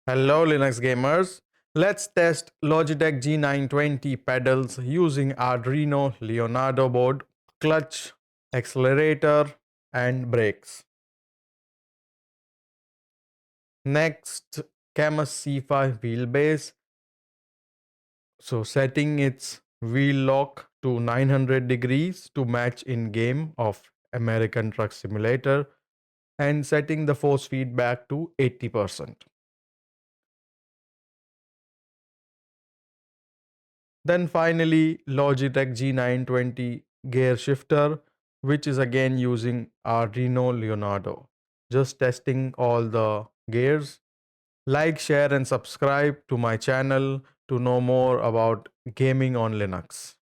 Hello Linux gamers. Let's test Logitech G920 pedals using Arduino Leonardo board, clutch, accelerator and brakes. Next, Cammus C5 wheelbase. So setting its wheel lock to 900 degrees to match in game of American Truck Simulator and setting the force feedback to 80%. Then finally, Logitech G920 gear shifter, which is again using Arduino Leonardo. Just testing all the gears. Like, share, and subscribe to my channel to know more about gaming on Linux.